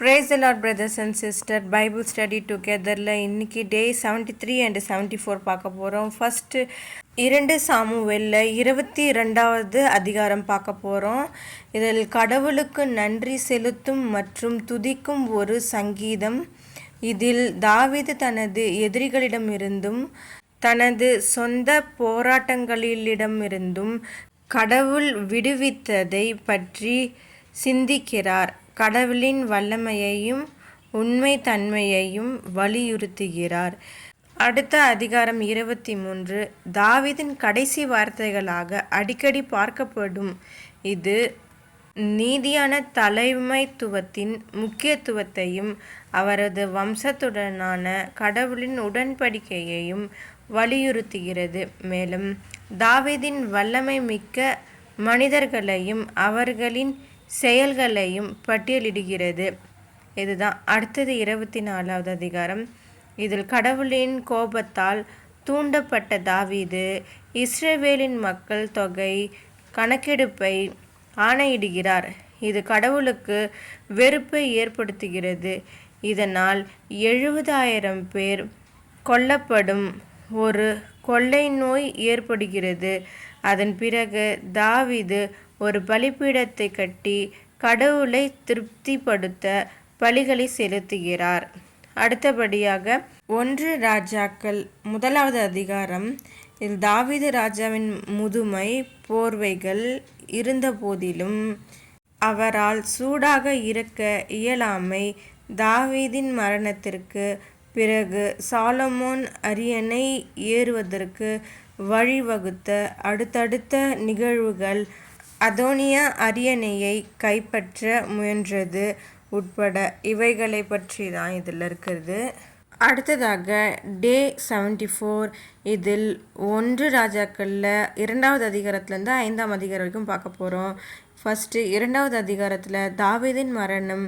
Praise the Lord, brothers and sisters. Bible study together. இன்னைக்கு டே 73 and 74 பார்க்க போகிறோம். First 2 சாமுவேலில் 22வது அதிகாரம் பார்க்க போகிறோம். இதில் கடவுளுக்கு நன்றி செலுத்தும் மற்றும் துதிக்கும் ஒரு சங்கீதம். இதில் தாவீது தனது எதிரிகளிடமிருந்தும் தனது சொந்த போராட்டங்களிடமிருந்தும் கடவுள் விடுவித்ததை பற்றி சிந்திக்கிறார். கடவுளின் வல்லமையையும் உண்மை தன்மையையும் வலியுறுத்துகிறார். அடுத்த அதிகாரம் 23 தாவீதின் கடைசி வார்த்தைகளாக அடிக்கடி பார்க்கப்படும். இது நீதியான தலைமைத்துவத்தின் முக்கியத்துவத்தையும் அவரது வம்சத்துடனான கடவுளின் உடன்படிக்கையையும் வலியுறுத்துகிறது. மேலும் தாவீதின் வல்லமை மிக்க மனிதர்களையும் அவர்களின் செயல்களையும் பட்டியலிடுகிறது. இதுதான் அடுத்தது 24வது அதிகாரம். இதில் கடவுளின் கோபத்தால் தூண்டப்பட்ட தாவீது இஸ்ரவேலின் மக்கள் தொகை கணக்கெடுப்பை ஆணையிடுகிறார். இது கடவுளுக்கு வெறுப்பை ஏற்படுத்துகிறது. இதனால் 70,000 பேர் கொல்லப்படும் ஒரு கொள்ளை நோய் ஏற்படுகிறது. அதன் பிறகு தாவீது ஒரு பலிபீடத்தை கட்டி கடவுளை திருப்திப்படுத்த பலிகளை செலுத்துகிறார். அடுத்தபடியாக 1 ராஜாக்கள் 1வது அதிகாரம். இதில் தாவீது ராஜாவின் முதுமை போர்வைகள் இருந்த போதிலும் அவரால் சூடாக இருக்க இயலாமை தாவீதின் மரணத்திற்கு பிறகு சாலமோன் அரியணை ஏறுவதற்கு வழிவகுத்த அடுத்தடுத்த நிகழ்வுகள், அதோனியா அரியணையை கைப்பற்ற முயன்றது உட்பட இவைகளை பற்றி தான் இதில் இருக்கிறது. அடுத்ததாக டே 74. இதில் 1 ராஜாக்களில் 2வது அதிகாரத்துலேருந்து 5ஆம் அதிகாரம் வரைக்கும் பார்க்க போகிறோம். ஃபஸ்ட்டு 2வது அதிகாரத்தில் தாவீதின் மரணம்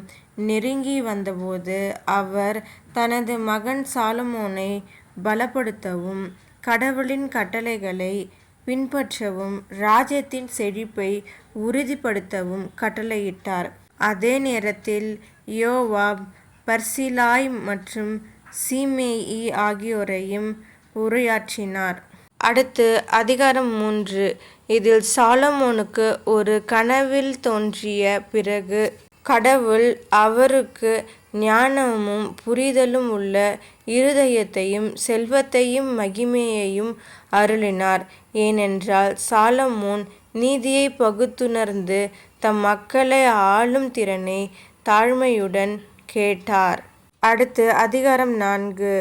நெருங்கி வந்தபோது அவர் தனது மகன் சாலமோனை பலப்படுத்தவும் கடவுளின் கட்டளைகளை பின்பற்றவும் ராஜ்யத்தின் செழிப்பை உறுதிப்படுத்தவும் கட்டளையிட்டார். அதே நேரத்தில் யோவாப், பர்சிலாய் மற்றும் சீமேயி ஆகியோரையும் உரையாற்றினார். அடுத்து அதிகாரம் 3. இதில் சாலமோனுக்கு ஒரு கனவில் தோன்றிய பிறகு கடவுள் அவருக்கு ஞானமும் புரிதலும் உள்ள இருதயத்தையும் செல்வத்தையும் மகிமையையும் அருளினார். ஏனென்றால் சாலமோன் நீதியை பகுத்துணர்ந்து தம் மக்களை ஆளும் திறனை தாழ்மையுடன் கேட்டார். அடுத்து அதிகாரம் 4.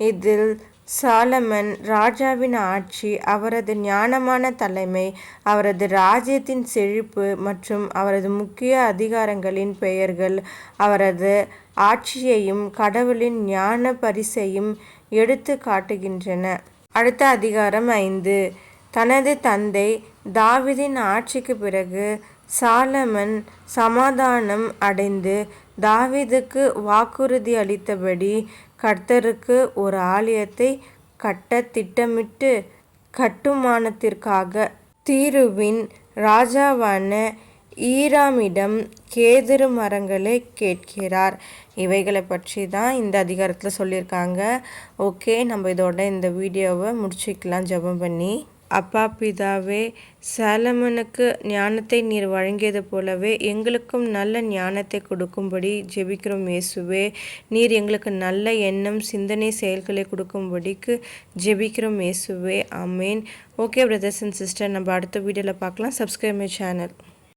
இதில் சாலமன் ராஜாவின் ஆட்சி, அவரது ஞானமான தலைமை, அவரது ராஜ்யத்தின் செழிப்பு மற்றும் அவரது முக்கிய அதிகாரங்களின் பெயர்கள் அவரது ஆட்சியையும் கடவுளின் ஞான பரிசையும் எடுத்து காட்டுகின்றன. அடுத்த அதிகாரம் 5. தனது தந்தை தாவீதின் ஆட்சிக்கு பிறகு சாலமன் சமாதானம் அடைந்து தாவீதுக்கு வாக்குறுதி அளித்தபடி கர்த்தருக்கு ஒரு ஆலயத்தை கட்ட திட்டமிட்டு கட்டுமானத்திற்காக தீருவின் ராஜாவான ஈராமிடம் கேதுரு மரங்களை கேட்கிறார். இவைகளை பற்றி தான் இந்த அதிகாரத்தில் சொல்லியிருக்காங்க. ஓகே, நம்ம இதோட இந்த வீடியோவை முடிச்சுக்கலாம் ஜெபம் பண்ணி. அப்பா பிதாவே, சாலமனுக்கு ஞானத்தை நீர் வழங்கியது போலவே எங்களுக்கும் நல்ல ஞானத்தை கொடுக்கும்படி ஜெபிக்கிறோம் இயேசுவே. நீர் எங்களுக்கு நல்ல எண்ணம், சிந்தனை, செயல்களை கொடுக்கும்படிக்கு ஜெபிக்கிறோம் இயேசுவே. ஆமேன். ஓகே பிரதர்ஸ் அண்ட் சிஸ்டர், நம்ம அடுத்த வீடியோவில் பார்க்கலாம். Subscribe my channel.